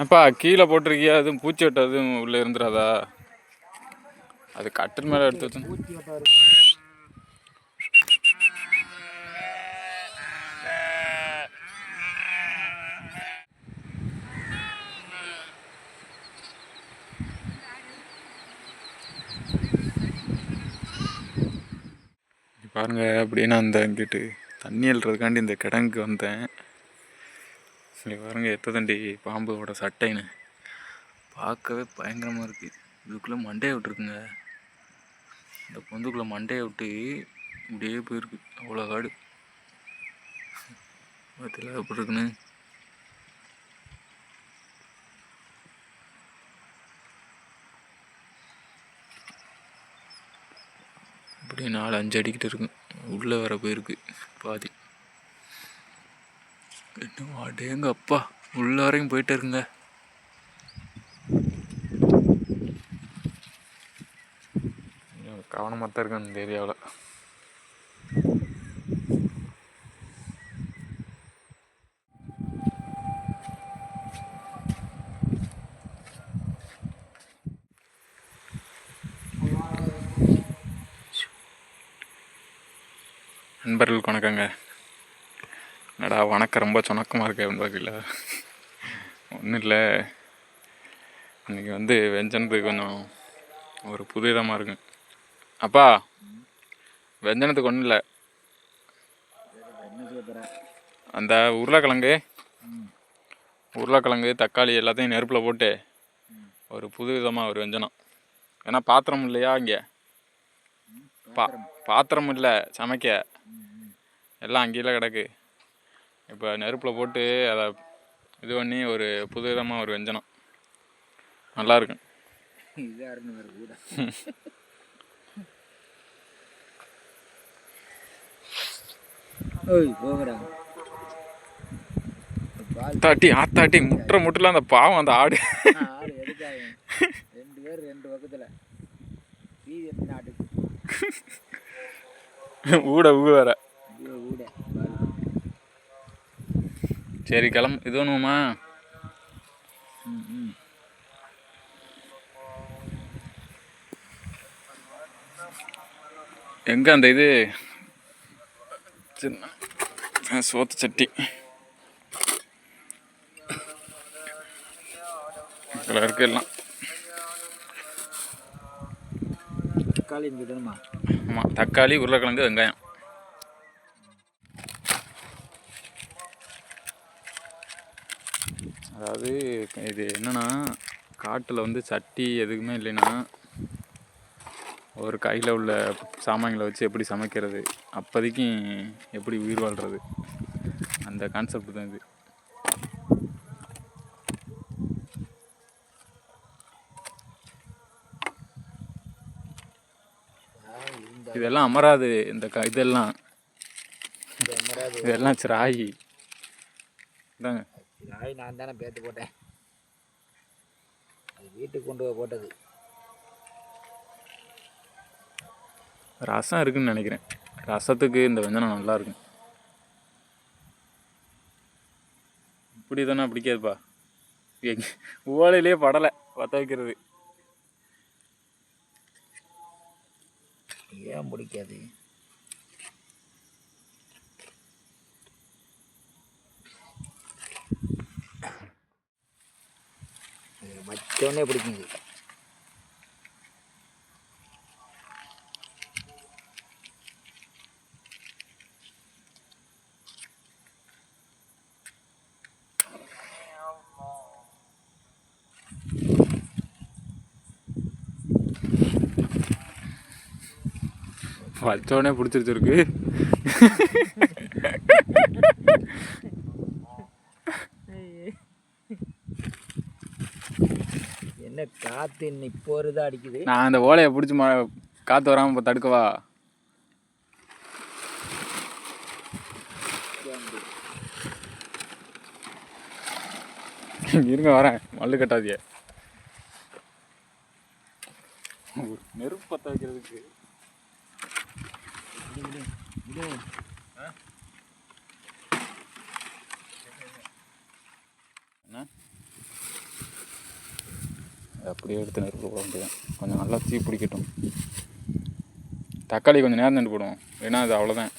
அப்பா கீழே போட்டிருக்கியா? அதுவும் பூச்சி வெட்ட அதுவும் உள்ளே இருந்துடாதா? அது கட்டில் மேலே எடுத்து வச்சு பாருங்க. அப்படியே நான் அந்த இங்கிட்டு தண்ணி எழுறதுக்காண்டி இந்த கிடங்குக்கு வந்தேன். இங்கே பாருங்க எத்ததண்டி பாம்போட சட்டைன்னு பார்க்கவே பயங்கரமாக இருக்குது. இதுக்குள்ளே மண்டையை விட்டுருக்குங்க. இந்த பொந்துக்குள்ளே மண்டையை விட்டு இப்படியே போயிருக்கு. அவ்வளோ காடு பார்த்துல எப்படி இருக்குன்னு. இப்படி 4-5 அடிக்கிட்டு இருக்கு. உள்ளே வர போயிருக்கு பாதி. இன்னும் அடேங்க அப்பா உள்ள வரையும் போயிட்டே இருக்குங்க. கவனமாக தான் இருக்கு அந்த ஏரியாவில். நண்பர்களுக்கு வணக்கங்க. என்னடா வணக்கம் ரொம்ப சொணக்கமாக இருக்கேன் பார்க்கல. ஒன்றும் இல்லை, இன்றைக்கி வந்து வெஞ்சனத்துக்கு கொஞ்சம் ஒரு புது விதமாக இருக்குங்க. அப்பா வெஞ்சனத்துக்கு ஒன்றும் இல்லை, அந்த உருளைக்கிழங்கு தக்காளி எல்லாத்தையும் நெருப்பில் போட்டு ஒரு புது விதமாக ஒரு வெஞ்சனம். ஏன்னா பாத்திரம் இல்லையா இங்கே, பாத்திரம் இல்லை சமைக்க, எல்லாம் அங்கேயே கிடக்கு. இப்போ நெருப்பில் போட்டு அதை இது பண்ணி ஒரு புது விதமாக ஒரு வெஞ்சனம் நல்லா இருக்கும். ஆத்தாட்டி முட்டுல அந்த பாவம் அந்த ஆடு 2 பேர் 2 பக்கத்தில் ஊட வேற. சரி கிளம்பு. இது ஒன்றுமா எங்கே அந்த இது சின்ன சோத்து சட்டி இதில் இருக்கு எல்லாம். தக்காளி போடணுமா? ஆமாம், தக்காளி உருளைக்கிழங்கு வெங்காயம். அதாவது இது என்னென்னா, காட்டில் வந்து சட்டி எதுக்குமே இல்லைன்னா ஒரு கையில் உள்ள சாமான்களை வச்சு எப்படி சமைக்கிறது, அப்போதைக்கு எப்படி உயிர் வாழ்கிறது, அந்த கான்செப்ட் தான் இது. இதெல்லாம் அமராது. இந்த இதெல்லாம் ராகி இதாங்க. ராகி நான் தானே பேத்து போட்டேன், அது வீட்டுக்கு கொண்டு போய் போட்டது. ரசம் இருக்குன்னு நினைக்கிறேன். ரசத்துக்கு இந்த வெஞ்சனம் நல்லா இருக்கும். இப்படி தானே பிடிக்காதுப்பா, ஓலையிலே படலை பற்ற வைக்கிறது. ஏன் பிடிக்காது? வச்சோடனே பிடிக்குது. வச்சோடனே பிடிச்சிருக்கு. என்ன காற்று இன்னைக்கு போகிறதா அடிக்குது. நான் அந்த ஓலையை பிடிச்சி காற்று வராமல் இப்போ தடுக்கவா? இருங்க வரேன், மல்லு கட்டாதிய. நெருப்பு பற்ற வைக்கிறதுக்கு என்ன அப்படியே எடுத்து நெருப்பு போட வேண்டியதான். கொஞ்சம் நல்லா தீ பிடிக்கட்டும். தக்காளி கொஞ்சம் நேரம் நின்று போடுவோம், ஏன்னா அது அவ்வளோதான்.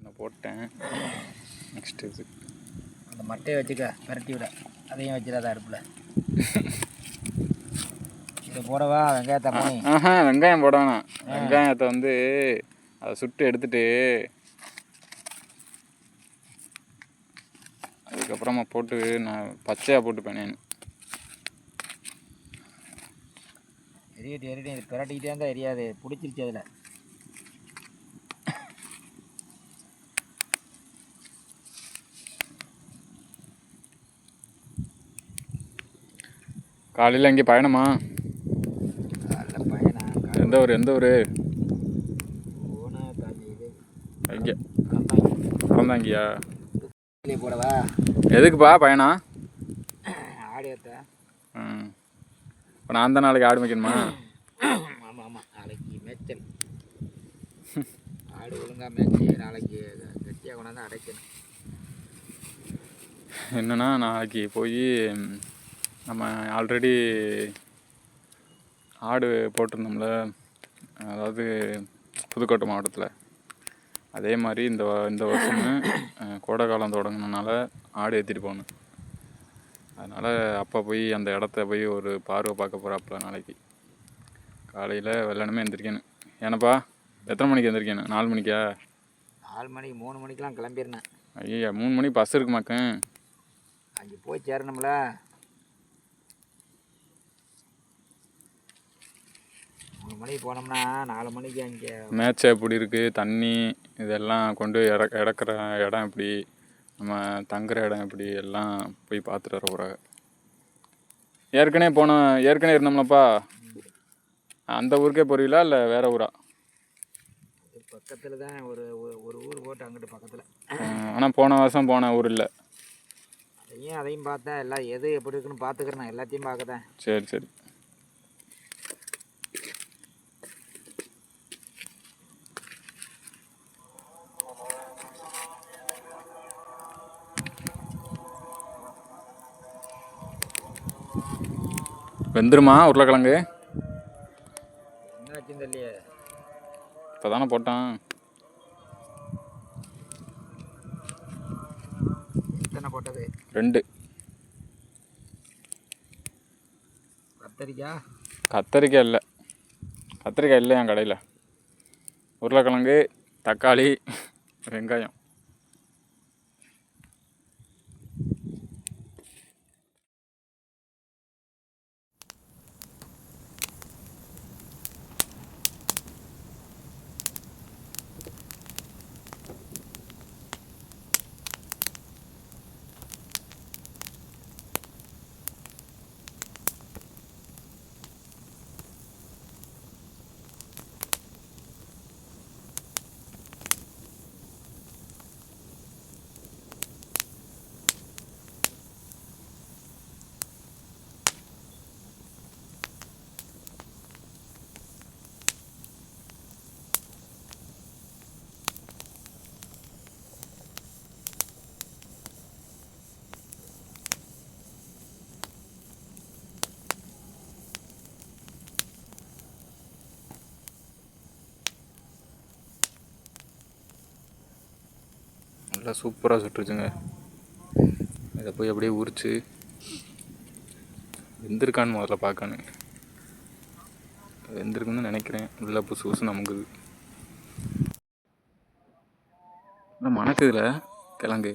நான் போட்டேன். நெக்ஸ்ட் இது அந்த மட்டையை வச்சுக்க பரட்டி விட, அதையும் வச்சிடாத அடுப்பில். இதை போடவா வெங்காயத்தை பண்ணி? வெங்காயம் போட வேணாம். வெங்காயத்தை வந்து அதை சுட்டு எடுத்துட்டு அதுக்கப்புறமா போட்டு நான் பச்சையாக போட்டுப்பேன். நான் எரியட்டும் இது பிரட்டிக்கிட்டே இருந்தால் எரியாது, பிடிச்சிருச்சு அதில். காலையில் இங்கே பயணமா? காலையில் பயணம். எந்த ஊர்? இது இங்கே குழந்தாங்கியா? போடவா? எதுக்குப்பா பயணம்? ஆடு ஏற்ற. இப்போ நான் தான் நாளைக்கு ஆடு மேய்க்கணுமா? ஆமாம், நாளைக்கு மேய்ச்சல். ஆடு ஒழுங்காக மேய்ச்சி நாளைக்கு கட்டியாக கொண்டாந்து அடைக்கணும். என்னென்னா நாளைக்கு போய் நம்ம ஆல்ரெடி ஆடு போட்டிருந்தோம்ல, அதாவது புதுக்கோட்டை மாவட்டத்தில். அதே மாதிரி இந்த வருஷமும் கோடை காலம் தொடங்கினால ஆடு ஏற்றிட்டு போகணும். அதனால் அப்போ போய் அந்த இடத்த போய் ஒரு பார்வை பார்க்க போகிறாப்புல. நாளைக்கு காலையில் வெள்ளனமே எந்திரிக்கணும். ஏன்னப்பா எத்தனை மணிக்கு எந்திரிக்கணும்? 4 மணிக்கா? 4 மணிக்கு 3 மணிக்கெலாம் கிளம்பிடுனேன். ஐயா 3 மணிக்கு பஸ் இருக்குமாக்கேன்? அங்கே போய் சேரணும்ல. 3 மணிக்கு போனோம்னா 4 மணிக்கு அங்கே மேட்ச் எப்படி இருக்குது, தண்ணி இதெல்லாம் கொண்டு இறக்குற இடம் எப்படி, நம்ம தங்குற இடம் எப்படி, எல்லாம் போய் பார்த்துட்டு வர போகிறாங்க. ஏற்கனவே இருந்தோம்லப்பா, அந்த ஊருக்கே போகிறீங்களா இல்லை வேறு ஊரா? பக்கத்தில் தான் ஒரு ஊர் போட்டு அங்கிட்டு பக்கத்தில். ஆனால் போன வருஷம் போன ஊர் இல்லை. அதையும் பார்த்தேன். எல்லாம் எது எப்படி இருக்குன்னு பார்த்துக்கிறேன், எல்லாத்தையும் பார்க்கத்தேன். சரி. வெந்துருமா உருளைக்கிழங்கு? என்ன ஆச்சுன்னு தெரியலையே. இப்போ தானே போட்டான். எத்தனை போட்டது? 2. கத்தரிக்காய் இல்லை என் கடையில். உருளைக்கிழங்கு, தக்காளி, வெங்காயம். நல்லா சூப்பராக சுட்டுருச்சுங்க. இதை போய் அப்படியே உரிச்சு வெந்திருக்கான்னு முதல்ல பார்க்கணும். வெந்திருக்குன்னு நினைக்கிறேன். உள்ள புதுசு நமக்குது. மணக்குதுல கிழங்கு.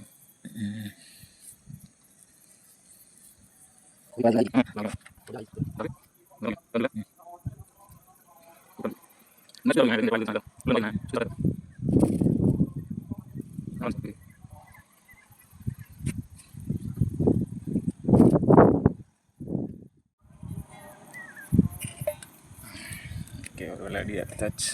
ஓகே, ஒரு விளையாடி எடுத்தாச்சு.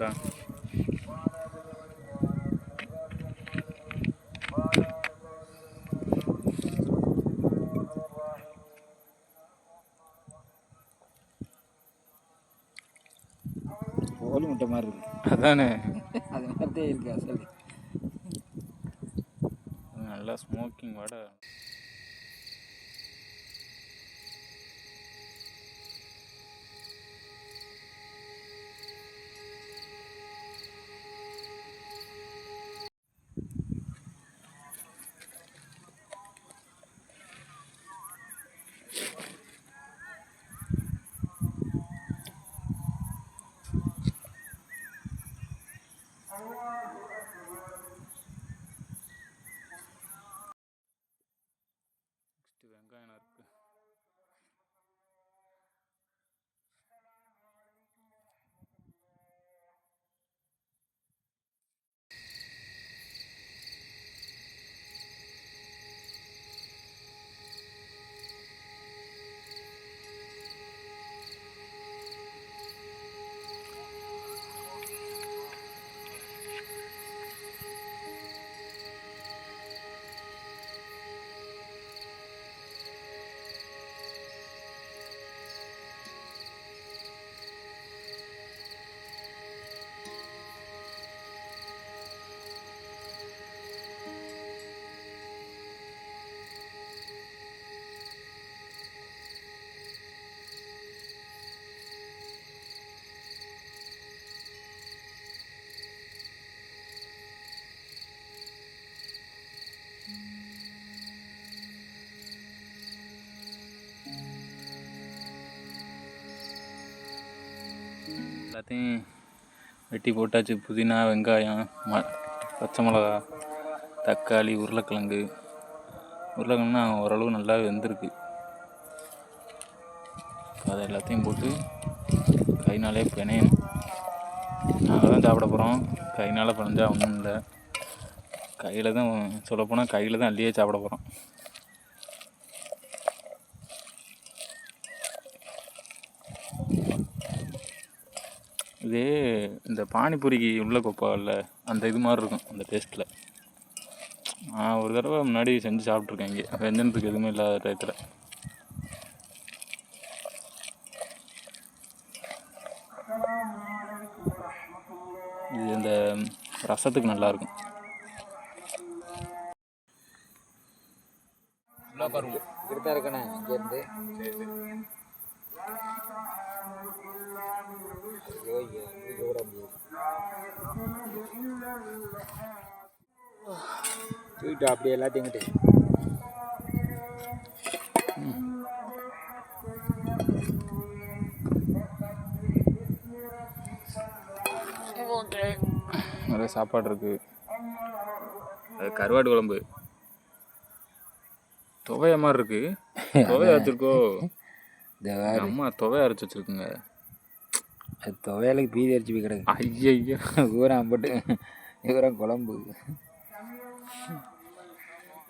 அதான் கோழி முட்டை மாதிரி இருக்கு. அதானே அது மாதிரியே இருக்கு அசல். நல்லா ஸ்மோக்கிங் வடை. வெங்காயம் இருக்கு. எல்லாத்தையும் வெட்டி போட்டாச்சு. புதினா, வெங்காயம், பச்சை மிளகா, தக்காளி, உருளைக்கிழங்குனா ஓரளவு நல்லா வெந்திருக்கு. அதை எல்லாத்தையும் போட்டு கைனாலே பிணையணும். நாங்கள் தான் சாப்பிட போகிறோம். கைனால் பிணைஞ்சா ஒன்றும் இல்லை. கையில் தான் சொல்லப்போனால் கையில் தான் அள்ளியே சாப்பிட போகிறோம். இது இந்த பானிபூரிக்கு உள்ள கொப்பாவில் அந்த இது மாதிரி இருக்கும் அந்த டேஸ்ட்டில். நான் ஒரு தடவை முன்னாடி செஞ்சு சாப்பிட்ருக்கேன். இங்கே வெஞ்சனத்துக்கு எதுவுமே இல்லாத டயத்தில். இது இந்த ரசத்துக்கு நல்லாயிருக்கும். இப்படி தான் இருக்கண்ணே இங்கேருந்து. தூக்கிட்டு அப்படியே எல்லாத்தையும் கிட்டே ஓகே. நிறைய சாப்பாடு இருக்குது. அது கருவாடு குழம்பு துவைய மாதிரி இருக்குது. துவைய வச்சுருக்கோ? அம்மா துவைய அரைச்சி வச்சுருக்குங்க. அது துவையலுக்கு பீதி அரைச்சி போய் கிடக்கு. ஐயோ ஊரம் போட்டு ஊரம் குழம்பு.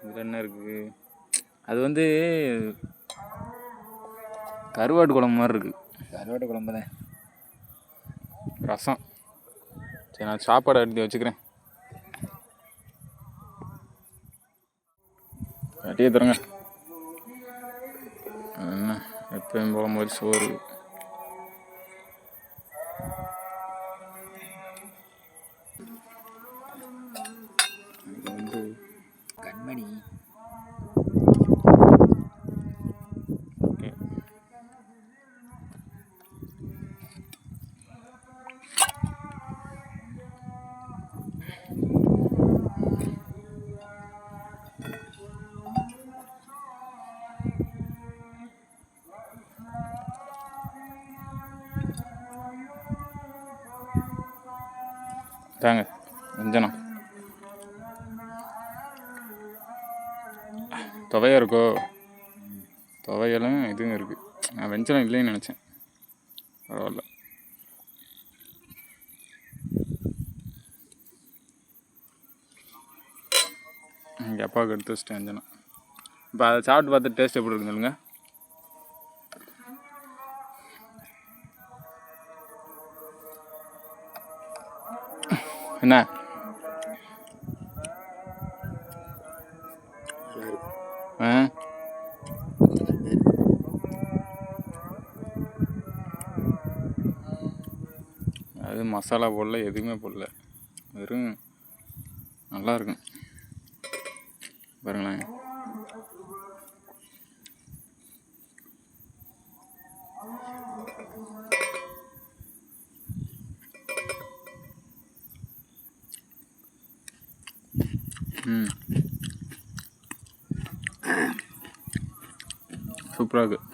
இதில் என்ன இருக்குது? அது வந்து கருவாடு குழம்பு மாதிரி இருக்குது. கருவாடு குழம்பு தான். ரசம். சரி, நான் சாப்பாடு எடுத்து வச்சுக்கிறேன். கட்டியே தருங்க. என்ன எப்பயும் போல மாதிரி சோறு. வந்து கண்மணி. ஓகே. தாங்க வெஞ்சனம் துவையம் இருக்கோ? துவையலும் இதுவும் இருக்குது. நான் வெஞ்சனம் இல்லைன்னு நினச்சேன். பரவாயில்ல. எங்கள் அப்பாவுக்கு எடுத்து வச்சிட்டேன் வெஞ்சனம். இப்போ அதை சாப்பிட்டு பார்த்து டேஸ்ட் எப்படி இருக்குன்னு சொல்லுங்க. என்ன ஆ அது மசாலா போடல, எதுவுமே போடல, வெறும் நல்லாயிருக்கும் பாருங்களேன். சூப்பராக இருக்குது.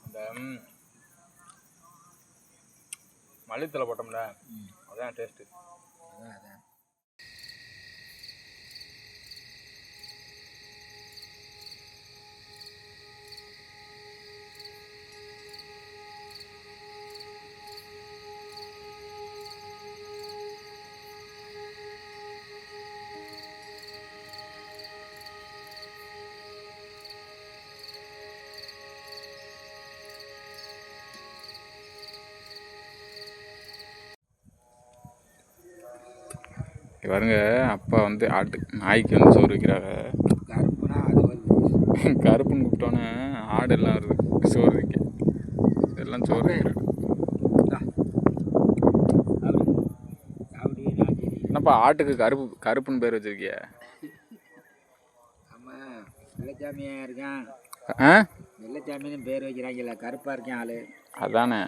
அந்த மல்லித்தலை போட்டோம்ல, அதான் டேஸ்ட்டு. அதான் பாருங்க, அப்பா வந்து நாய்க்கு வந்து சோறு வைக்கிறாங்க. கருப்புனா அது வருது. கருப்புன்னு கூப்பிட்டோன்னே ஆடெல்லாம் வருது சோறு வைக்க. இதெல்லாம் சோறு வைக்கிறாங்க. என்னப்பா ஆட்டுக்கு கருப்புன்னு பேர் வச்சிருக்கிய? ஆமாம், வெள்ளச்சாமியாக இருக்கான். ஆ, வெள்ளச்சாமின்னு பேர் வைக்கிறாங்கல்ல, கருப்பாக இருக்கேன் ஆள். அதானே.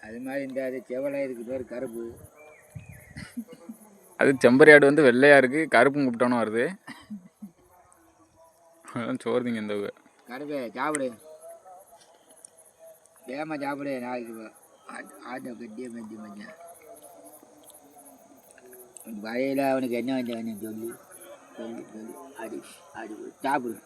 அது மாதிரி இந்த அது செவலை இதுக்கு பேர் கருப்பு. அது செம்பரி ஆடு வந்து வெள்ளையா இருக்கு, கருப்புன்னு கூப்பிட்டோன்னு வருது. அதெல்லாம் சோறுதிங்க இந்த கருப்பு சாப்பிடு, வேகமாக சாப்பிடு. நாளைக்கு ஆட்டை கட்டியே மெஞ்சி மஞ்சள் வரையில் அவனுக்கு என்ன வந்தவன் சொல்லி சொல்லி சொல்லி அடி அடி சாப்பிடு.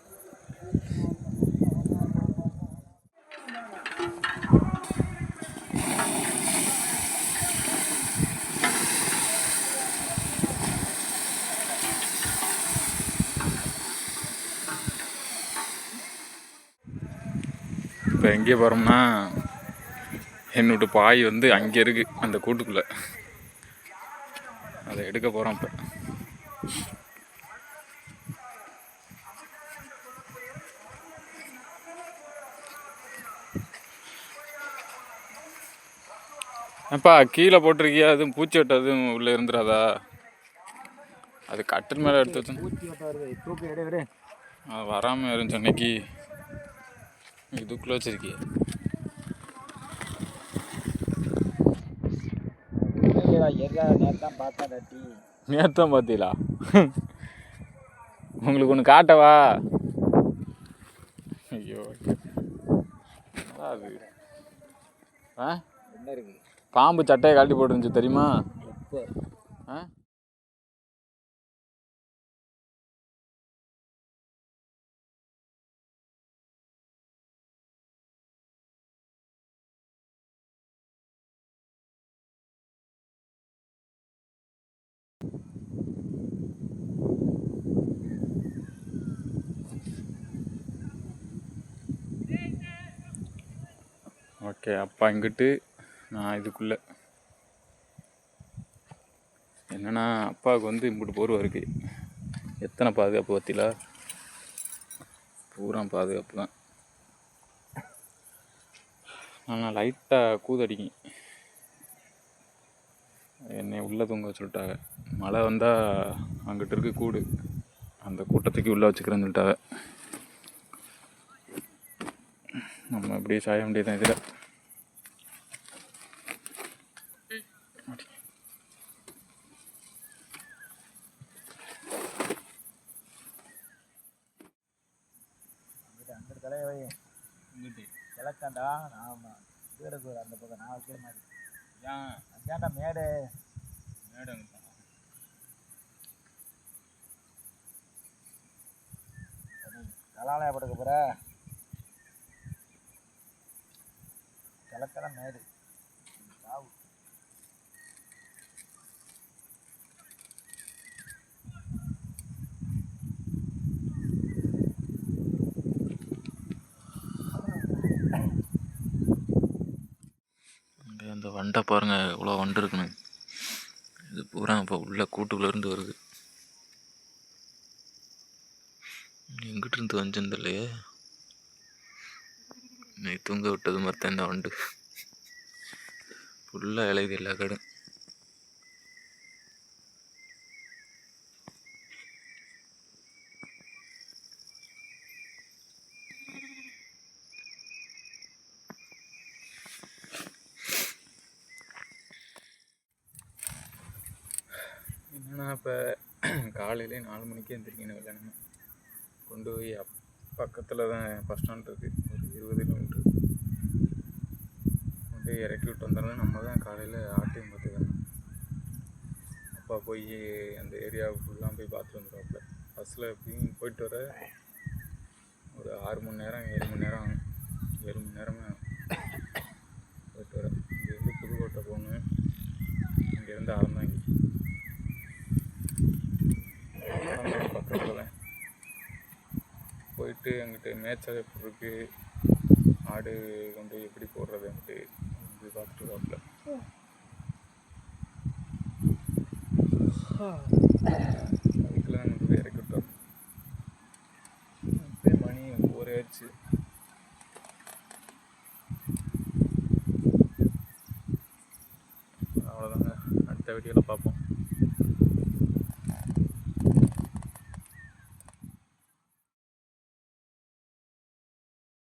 இப்போ எங்கே போகிறோம்னா, என்னோட பாய் வந்து அங்கே இருக்குது அந்த கூட்டுக்குள்ளே. அதை எடுக்க போகிறோம் இப்போ. அப்பா கீழே போட்டிருக்கியா? அதுவும் பூச்சி வெட்ட எதுவும் உள்ளே இருந்துடாதா? அது கட்டில் மேலே எடுத்து வச்சு தூக்கு எடு எடு. அது வராமல் இருந்துச்சு அன்னைக்கு. இதுக்குள்ளே வச்சிருக்கிய நேரத்தான் பார்த்தா டட்டி. நேத்தான் பார்த்தீங்களா? உங்களுக்கு ஒன்று காட்டவா? ஐயோ, அது ஆ, என்ன இருக்கு? பாம்பு சட்டையை கழட்டி போட்டுருந்துச்சு தெரியுமா? எப்போ? ஆ, ஓகே. அப்பா இங்கிட்டு, நான் இதுக்குள்ளே. என்னென்னா அப்பாவுக்கு வந்து இம்பிட்டு போர்வை இருக்குது. எத்தனை பாதுகாப்பு பற்றில பூரா பாதுகாப்பு தான். ஆனால் லைட்டாக கூதடிக்கும். என்னை உள்ளே தூங்க சொல்லிட்டாங்க. மழை வந்தால் அங்கிட்டு இருக்க கூடு, அந்த கூட்டத்துக்கு உள்ளே வச்சுக்கிறேன்னு சொல்லிட்டாங்க. நம்ம அப்படியே சாய வேண்டியதான் இதில். கிளைய வை இங்கிட்டு கிழக்காண்டா. ஆமாம், வீடு அந்த பக்கம் நான் வைக்கிற மாதிரி. ஏன் அங்கேண்டா மேடு. மேடம் கலாலயா படுக்க போகிற? கிழக்கெல்லாம் மேடு. சாவு. இங்கே அந்த வண்டை பாருங்கள் இவ்வளோ வண்டு இருக்குன்னு. இது பூரா இப்போ உள்ள கூட்டுக்குள்ளேருந்து வருது. எங்கிட்ட இருந்து வந்துச்சுன்னு இல்லையே. நீ தூங்க விட்டது மாதிரி தான் இந்த வண்டு ஃபுல்லாக இலையுது எல்லா கடும். என்னன்னா இப்போ காலையிலே 4 மணிக்கே எழுந்திரிக்கணும். வெள்ளனமே கொண்டு போய் பக்கத்தில் தான் பஸ் ஸ்டாண்ட் இருக்குது, ஒரு 20 கிலோமீட்ரு. கொண்டு போய் இறக்கி விட்டு வந்தோம்னா நம்ம தான் காலையில் ஆட்டையும் பார்த்துக்கணும். அப்பா போய் அந்த ஏரியாவுக்கு ஃபுல்லாக போய் பார்த்துட்டு வந்துடுவாப்புல. பஸ்ஸில் எப்படியும் போயிட்டு வர ஒரு 6 மணி நேரம் 7 மணி நேரம் ஆகும். 7 மணி நேரமே ஆகும் போயிட்டு வர. இங்கேருந்து புதுக்கோட்டை போகணும், இங்கேருந்து ஆரம்பாங்கி பக்கத்தில் தான் போயிட்டு அங்கிட்டு மேய்ச்சல் எப்படி இருக்குது, ஆடு கொண்டு எப்படி போடுறதுன்ட்டு இப்படி பார்த்துட்டு வருவாப்புல. அதுக்குள்ள தான் கொண்டு போய் இறக்கி விட்டோம். இப்போ மணி 1 ஆயிடுச்சு. அவ்வளோதாங்க, அடுத்த வீடியோவில் பார்ப்போம்.